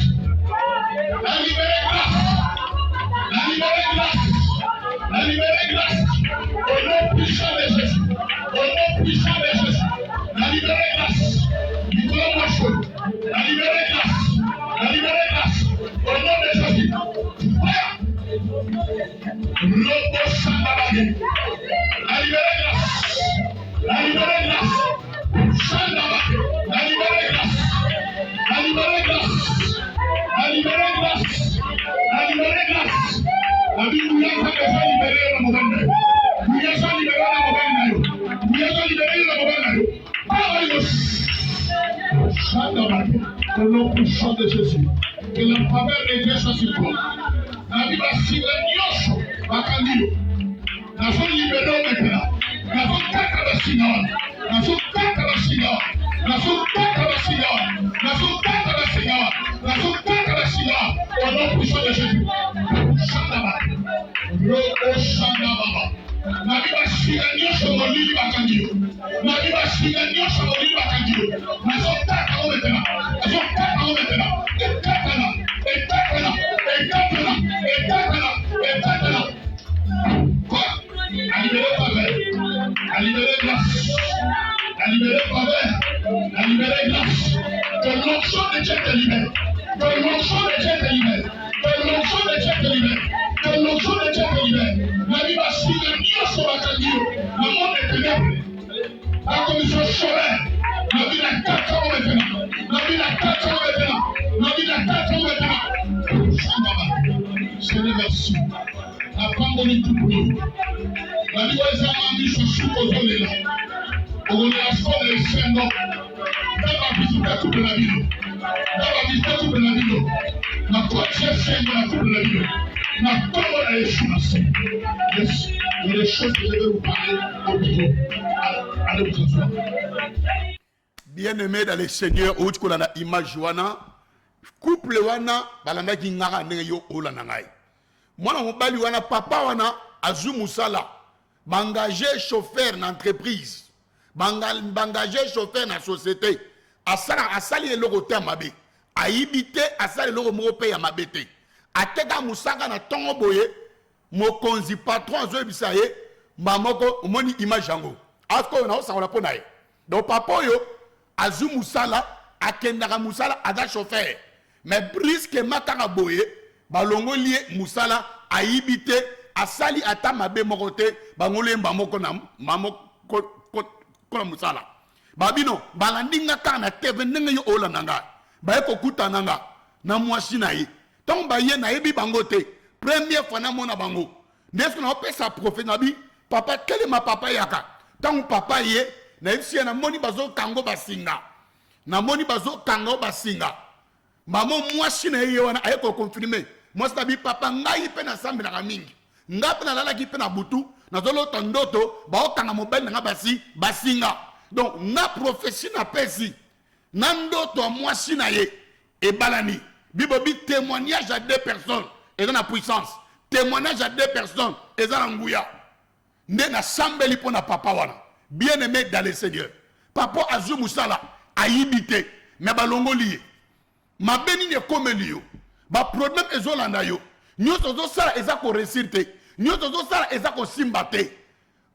C: La libérer grâce. La libérer grâce. La libérer grâce. Nabi Mouya ça libéré la mobile. Mouya ça libéré la mobile. Mouya ça libéré la mobile. Que l'on puissant de Jésus, que la faveur de Dieu soit sur toi. La vie va suivre Nyosho, Bakandio. La zone libérée maintenant. La zone kaka la signal. La zone kaka la signal. La zone kaka la signal. La zone kaka la signal. La zone kaka la signal. Au nom puissant de Jésus. Shandaba. Roko Shandaba. La vie va suivre Nyosho, Molili Bakandio. La vie va suivre Nyosho, Molili Bakandio. La zone kaka la maintenant. La zone kaka la maintenant. Et kaka la. Et kaka la. Et kaka la. Et kaka la. Et kaka la. Quoi? À libérer faveur, à libérer grâce, à libérer faveur, à libérer grâce. Que l'onction de Dieu te libère, que l'onction de Dieu te libère, que l'onction de Dieu te libère, que l'onction de Dieu te libère. La vie va suivre Dieu sur la candidature, le monde est ténèbres. La commission solaire, la vie n'a 4 ans maintenant, la vie n'a 4 ans maintenant, la vie n'a 4 ans maintenant. Seigneur, merci. La pandémie tout pour nous. La vie est un ami sur ce qu'on est là. On est à ce qu'on est saint. Dans la visite à toute la vie. Dans la visite à toute la vie. La quatrième saint de la toute la vie. La parole a échoué la saint. Yes. Il y a des choses que je vais vous parler au bureau. Allez vous asseoir.
B: Bien-aimé dans le Seigneur, où tu as une image, couple wana, balanda qui ngara neyo ola nangai. Mwana mobali wana papa wana azu musala bangager chauffeur d'entreprise bangager chauffeur na société asali eloko te mabe aibite asali eloko moko pe ya mabete ateka musaka na tongo boye mokonzi patron zo bisaye mamoko omoni image yango asko na osangola pona ye donc papa yo azu musala akendaka musala ada chauffeur mais brusquement kaka boye balongo lié musala aibite asali ata mabe mokote bangolemba moko na mamoko ko musala babino balandinga kana teve ndenge yo ola nanga ba ko kuta nanga na mwasi na ye ton ba ye na yebi bangote première fois na mona bango ndesko na opesa prophète nabi papa kele ma papa yaka tant papa ye na isi na moni bazo kango basinga na moni bazo kango basinga maman mwasi na ye wana ayeko confirmer moi c'est papa ngai pe na sambe na mingi ngape na lala ki pe na butu na zolo tondoto ba okanga mobile na basi basinga donc na prophétie na pesi na ndoto mwasi na ye e balani bibo bi témoignage à 2 personnes et dans la puissance témoignage à 2 personnes et dans la nguya nde na sambe li pona papa wana bien aimé dans le Seigneur papa azu musala ayibite mais balongo lié ma beni ne comme liyo ba problème ezolanda yo nyoto zo sala eza ko resirte nyoto zo sala eza ko simbate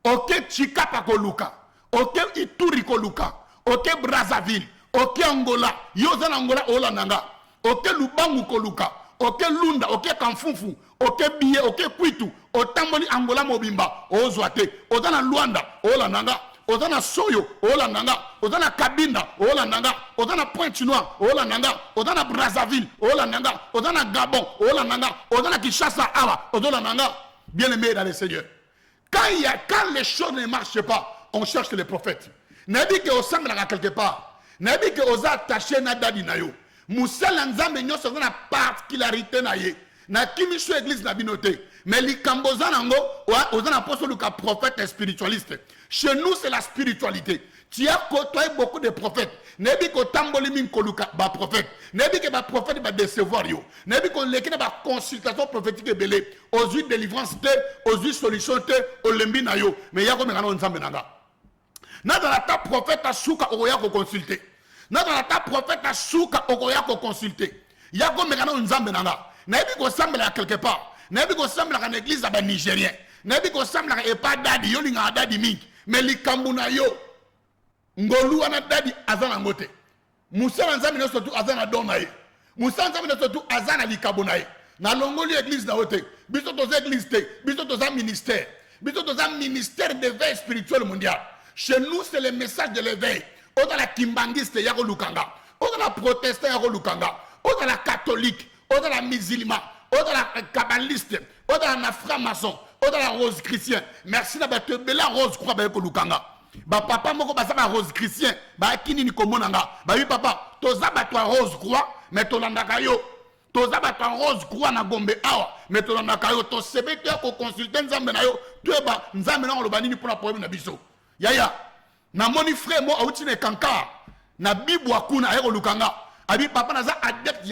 B: oke chikapa ko luka oke Ituri ko luka oke Brazzaville oke Angola yo za Angola ola nanga oke Lubangu ko luka oke Lunda oke Kamfufu oke Biye oke Kwitu otamboli Angola mobimba ozwate ozana Luanda ola nanga ozana Soyo ola nanga ozana Kabinda ola nanga ozana Pointe-Noire ola nanga ozana Brazzaville ola nanga ozana Gabon ola nanga ozana Kinshasa awa ola nanga bien aimé dans le Seigneur quand les choses ne marchent pas on cherche les prophètes n'a dit que osangala quelque part n'a dit que osa attaché na dadi na yo musala nzambe nyoso na particularité na ye na kimisho église na binote mais likambo zanango ozana apostole ka prophète spiritualiste. Chez nous, c'est la spiritualité. Tu as côtoyé beaucoup de prophètes. Nebi ko tamboli min koluka ba prophète. Nebi ke ba prophète ba décevoir yo. Nebi ko lekina ba consultation prophétique belé. Aux huit délivrance te, aux huit solutions te, au lembi na yo. Mais yako mekano nzambe nanga. Na dans la ta prophète a souka okoya ko consulter. Na dans la ta prophète a souka okoya ko consulter. Yako mekano nzambe nanga. Nebi ko sambela quelque part. Nebi ko sambela en église ba nigérien. Nebi ko sambela e pas dadi yo linga dadi mingi. Mais likambu na yo ngolu wana dadi azana ngote musa nzambe no surtout azana dona ye musa nzambe no surtout azana likambu na ye na longoli église na wote biso to église te biso to ministère biso to ministère d'éveil spirituel mondial. Chez nous c'est le message de l'éveil oda la kimbangiste yako lukanga oda la protestant yako lukanga oda la catholique oda la musulman oda la kabbaliste Oda na franc-maçon, oda la rose chrétien. Merci na bato bela rose croix ba ko lukanga. Ba papa moko ba sa rose chrétien, ba kini ni komonanga. Ba oui papa, toza bato rose croix, mais tolandaka yo. Toza bato rose croix na Gombe awa, mais tolandaka yo to sebete ko consulter nzambe na yo, to ba nzambe na loba nini pour la problème na biso. Yaya, na moni frère mo awuti ne kanka, na bibu akuna ayeko lukanga. Abi papa naza adepte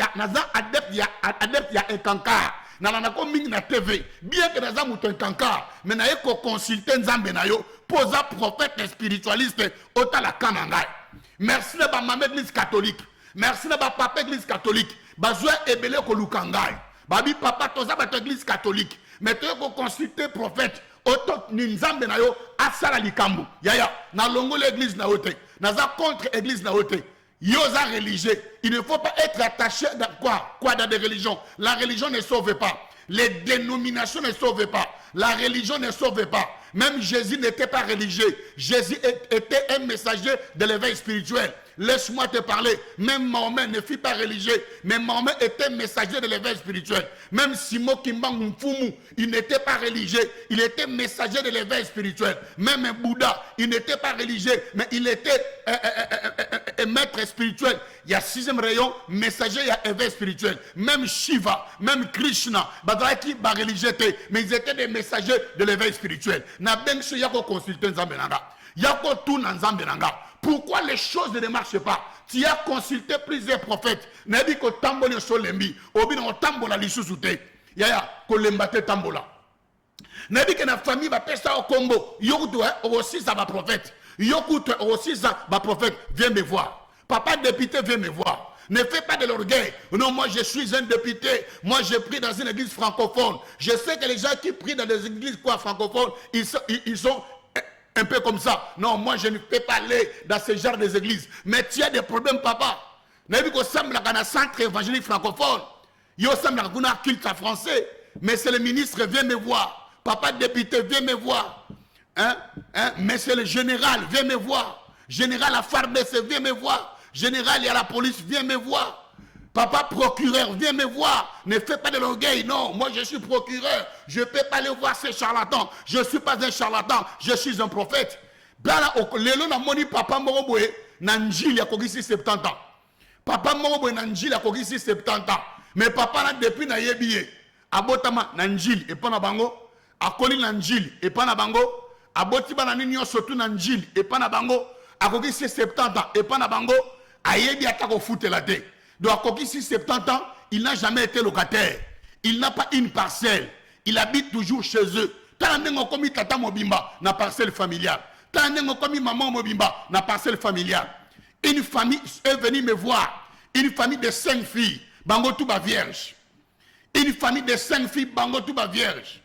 B: ya ekanka. Na ko mingi na TV bien que naza muto ekanka mais na eko consulter nzambe na yo posa prophète spiritualiste otala kana ngai. Merci na ba mama église catholique, merci na ba papa église catholique bazwa ebele ko lukangai. Babi papa toza ba église catholique mais to ko consulter prophète oto ni nzambe na yo asala likambo. Yaya na longo l'église na ote naza contre église na ote. Yosa religieux, il ne faut pas être attaché dans quoi dans des religions. La religion ne sauve pas. Les dénominations ne sauvent pas. La religion ne sauve pas. Même Jésus n'était pas religieux. Jésus était un messager de l'éveil spirituel. Laisse-moi te parler. Même Mahomet ne fut pas religieux. Mais Mahomet était un messager de l'éveil spirituel. Même Simon Kimba Mfumu, il n'était pas religieux. Il était messager de l'éveil spirituel. Même Bouddha, il n'était pas religieux. Mais il était un maître spirituel. Il y a 6e rayon, messager, il y a éveil spirituel. Même Shiva, même Krishna, Badraki, ba religieux, mais ils étaient des messagers de l'éveil spirituel. Na ben so yako consulter nzambe nanga. Yako tout nzambe nanga. Pourquoi les choses ne marchent pas? Tu as consulté plusieurs prophètes. Nabi ko tamboli solembi, obi no tambola lisusu te. Yaya ko lembate tambola. Nabi que na famille va pesa au combo. Yokuto aussi ça va prophète. Yokuto aussi ça va prophète. Viens me voir. Papa député, viens me voir. Ne fais pas de l'orgueil. Non, moi je suis un député. Moi je prie dans une église francophone. Je sais que les gens qui prient dans des églises francophones, ils sont un peu comme ça. Non, moi je ne peux pas aller dans ce genre d'églises. Mais tu as des problèmes, papa. Nabi ko semble dans un centre évangélique francophone. Yo semble dans un culte français. Mais c'est le ministre, viens me voir. Papa député, viens me voir. Monsieur le général, viens me voir. Général à Fardès, viens me voir. Général, il y a la police, viens me voir. Papa procureur, viens me voir. Ne fais pas de l'orgueil. Non, moi je suis procureur. Je ne peux pas aller voir ces charlatans. Je ne suis pas un charlatan. Je suis un prophète. Lelo na moni papa Moroboé, Nanjil a kogisi 70 ans. Papa Moroboé, Nanjil a kogisi 70 ans. Mais papa là depuis na yebiye. Abotama Nanjil et pas na bango. Akoli Nanjil et pas na bango. Abotiba na nini surtout Nanjil et pas na bango. Akogisi 70 ans et pas na bango. Ayebi atako foute la tête. Donc, à Kokisi, 70 ans, il n'a jamais été locataire. Il n'a pas une parcelle. Il habite toujours chez eux. Tant qu'on commis tata mobimba, na parcelle familiale. Tant qu'on commis maman mobimba, na parcelle familiale. Une famille est venue me voir. Une famille de 5 filles, bango tout ba vierge. Une famille de 5 filles, bango tout ba vierge.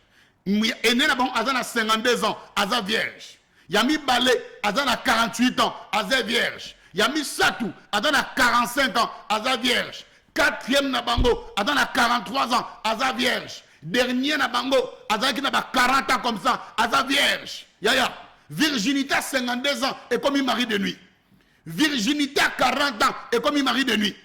B: Et né na bon, azana 52 ans, aza vierge. Yami Balé, azana 48 ans, aza vierge. Yami Satou, Adana 45 ans, Aza vierge. 4e Nabango, Adana 43 ans, Aza vierge. Dernier Nabango, Aza qui n'a pas 40 ans comme ça, Aza vierge. Yaya, virginité à 52 ans et comme il mari de nuit. Virginité à 40 ans et comme il mari de nuit.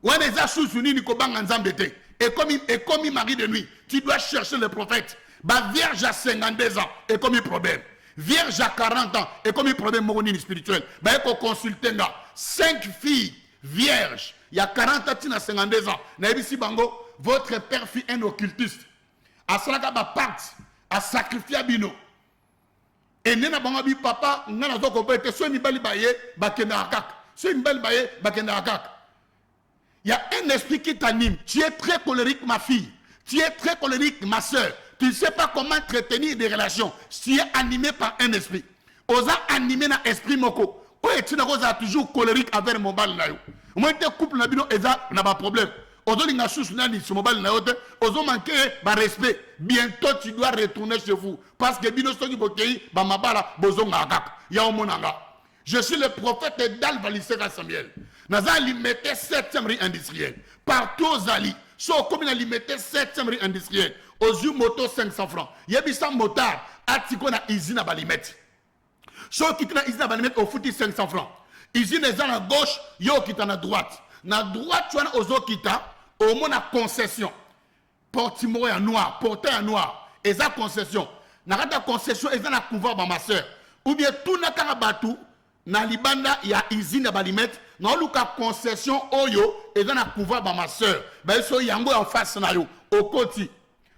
B: Ouais, les assoussouni Nikobang Nzambete. Et comme il mari de nuit, tu dois chercher le prophète. Bah, vierge à 52 ans et comme il problème. Vierge à 40 ans et comme il problème moronine spirituel, bah il faut consulter là. 5 filles vierges, il y a 40 ans à 52 ans. Naibisi Bango, votre père fut un occultiste. À cela ba part, à sacrifier Bino. Et nena bango bi papa, nana zo ko bete so ni bali baye bakenda akak. So ni bali baye bakenda akak. Il y a un esprit qui t'anime. Tu es très colérique ma fille. Tu es très colérique ma soeur. Tu ne sais pas comment entretenir des relations. Tu es animé par un esprit. Osa animé na esprit moko. Oye tu n'as toujours colérique avec mon bal na yo. Moi te couple na bino eza na ba problème. Ozo linga sous na ni mobile na yo te. Ozo manquer ba respect. Bientôt tu dois retourner chez vous parce que bino soki bokei ba mabala bozonga akak. Ya omonanga. Je suis le prophète d'Alva Liseka Samuel. Naza limité 7e rue industrielle. Partout aux Ali. So comme limité 7e rue industrielle. Aux yeux moto 500 francs. Yebisa motard. Atiko na usine à balimette. So qui na usine à balimette au fouti 500 francs. Usine est à gauche, yo qui est à droite. Na droite tu as ozo kita au moins la concession. portimore en noir, portail en noir, et ça concession. N'a concession, et ça n'a pouvoir dans ma soeur. Ou bien tout n'a qu'à battu, na libanda, il y a usine à balimet, n'a luka concession, oyo, et ça n'a pouvoir dans ma soeur. Ben, so yango en face, na yo, au côté.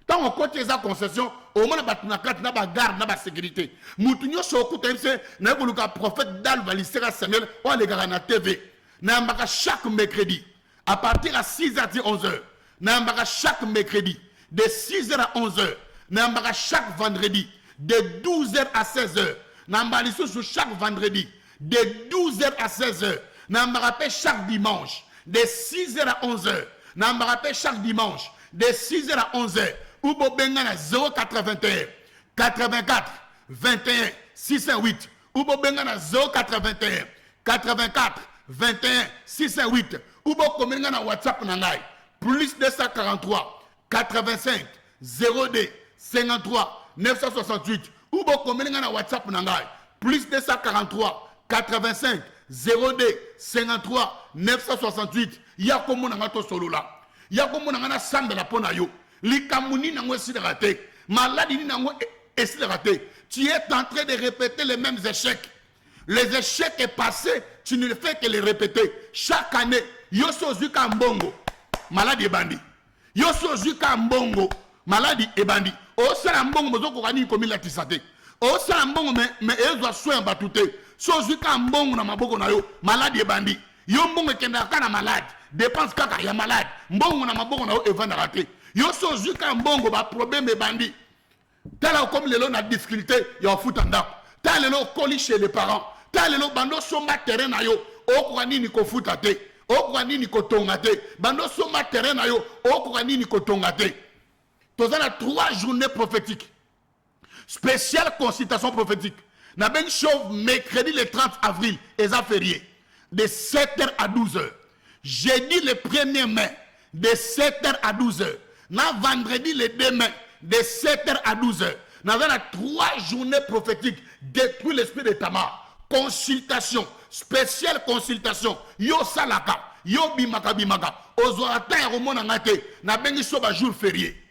B: Tant on côté ça concession, au moins, na garde, na sécurité. Moutounio, so côté, n'a pas luka prophète d'Alva, l'Issera Samuel, on les gars na TV. N'a pas chaque mercredi, à partir à 6h à 11h. N'a pas chaque mercredi, de 6h à 11h. N'a pas chaque vendredi, de 12h à 16h. N'a pas sur chaque vendredi, de 12h à 16h. N'a pas chaque dimanche, de 6h à 11h. N'a pas chaque dimanche, de 6h à 11h. Ou bobengana 081 84 21 608. Ou bobengana 081 84 21 608. Ou bobengana WhatsApp nangai plus 243 85 02 53 968. Ou bobengana WhatsApp nangai plus 243 85 02 53 968. Ya komo nanga to solo la. Ya komo nanga sambe la pona yo. Likamuni nango sidérate, maladie nango sidérate. Tu es en train de répéter les mêmes échecs. Les échecs est passé, tu ne fais que les répéter. Chaque année, yoso zuka mbongo, maladie et bandi. Yoso zuka mbongo, maladie et bandi. O sala mbongo mozo kokani komi la tisate. O sala mbongo mais ezo soin batute. So zuka mbongo na maboko na yo, maladie et bandi. Yo mbongo kenda kana malade, dépense kaka ya malade. Mbongo na maboko na yo evanda raté. Yo so zuka mbongo ba problème bandi. Tala comme les lots na difficulté, yo fout en dap. Tala lo colis chez les parents. Tala lo bando somba terrain na yo, o kwa nini ko futate. O kwa nini ko tongate. Bando somba terrain na yo, o kwa nini ko tongate. Tozana 3 journées prophétiques. Spéciale consultation prophétique. Na ben chauve mercredi le 30 avril, et ça férié. De 7h à 12h. Jeudi le 1er mai, de 7h à 12h. Na vendredi le 2 mai, de 7h à 12h. Nous avons 3 journées prophétiques. Détruire l'esprit de Tamar. Consultation. Spéciale consultation. Yo salaka. Yo bimaka bimaka. Ozoata ya romona ngate. Na bengi soba jour férié.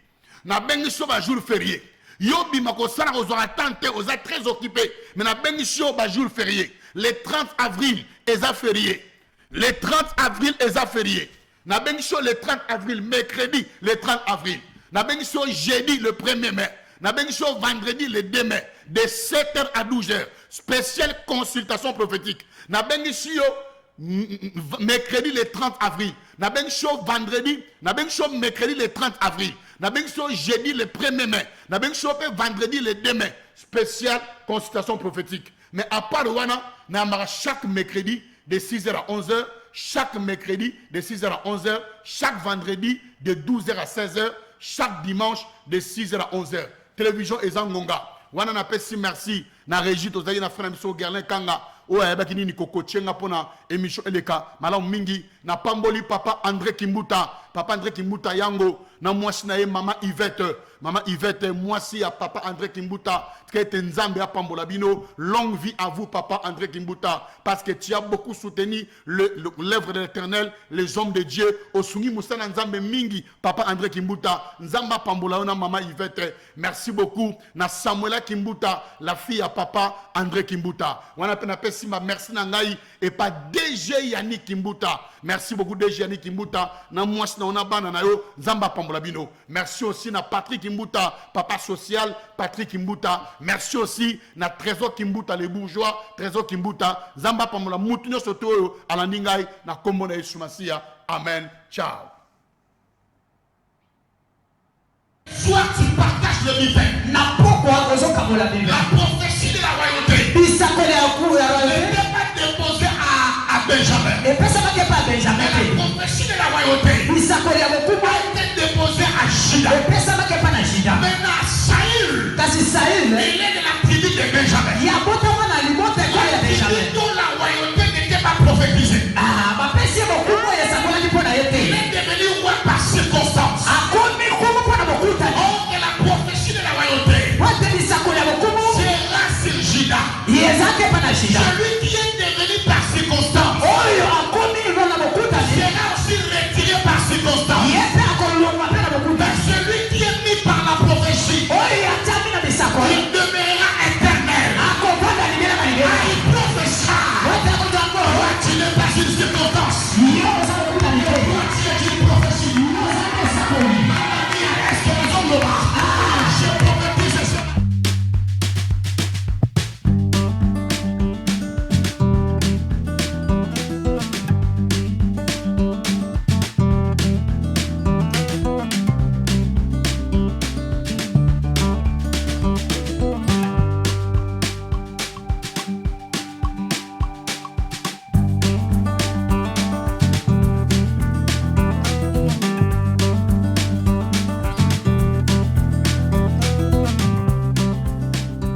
B: Na bengi soba jour férié. Yo bimako sana ozoata te. Oza très occupé. Mais na bengi soba jour férié. Le 30 avril, eza férié. Le 30 avril, eza férié. Na bengi show le 30 avril, mercredi le 30 avril. Na bengi show jeudi le 1er mai. Na bengi show vendredi le 2 mai. De 7h à 12h. Spéciale consultation prophétique. Na bengi show mercredi le 30 avril. Na bengi show vendredi. Na bengi show mercredi le 30 avril. Na bengi show jeudi le 1er mai. Na bengi show vendredi le 2 mai. Spéciale consultation prophétique. Mais à part Wana, na mara chaque mercredi de 6h à 11h. Chaque mercredi de 6h à 11h, chaque vendredi de 12h à 16h, chaque dimanche de 6h à 11h. Télévision Ezangonga. Wana na pesi merci na régie tozali na frère Miso Gerlin Kanga. O ayabaki ni koko chenga pona émission eleka. Malam mingi na pamboli papa André Kimbuta. Papa André Kimbuta yango na mwasi na ye mama Yvette. Maman Yvette, moi aussi à papa André Kimbuta, qui est un Zambé à Pambolabino. Longue vie à vous, papa André Kimbuta, parce que tu as beaucoup soutenu l'œuvre de l'Éternel, les hommes de Dieu. Osungi Moussa Nzambe Mingi, papa André Kimbuta, Nzamba Pambolabino, maman Yvette. Merci beaucoup. Na Samuela Kimbuta, la fille à papa André Kimbuta. On a appelé Sima, merci Nangaï, et pas DG Yannick Kimbuta. Merci beaucoup DG Yannick Kimbuta. Na moi, on a bananayo, Nzamba Pambolabino. Merci aussi na Patrick Kimbuta, papa social, Patrick Kimbuta. Merci aussi na Trésor Kimbuta, les bourgeois, Trésor Kimbuta. Zamba Pamola, Moutinho Soto, Alandingai, na Komona Yeshumasia. Amen. Ciao.
A: Soit tu partages le vivant. La prophétie de la royauté. Ne peut pas déposer à Benjamin. La prophétie de la royauté a été déposée à Judas. Maintenant, Saül, il est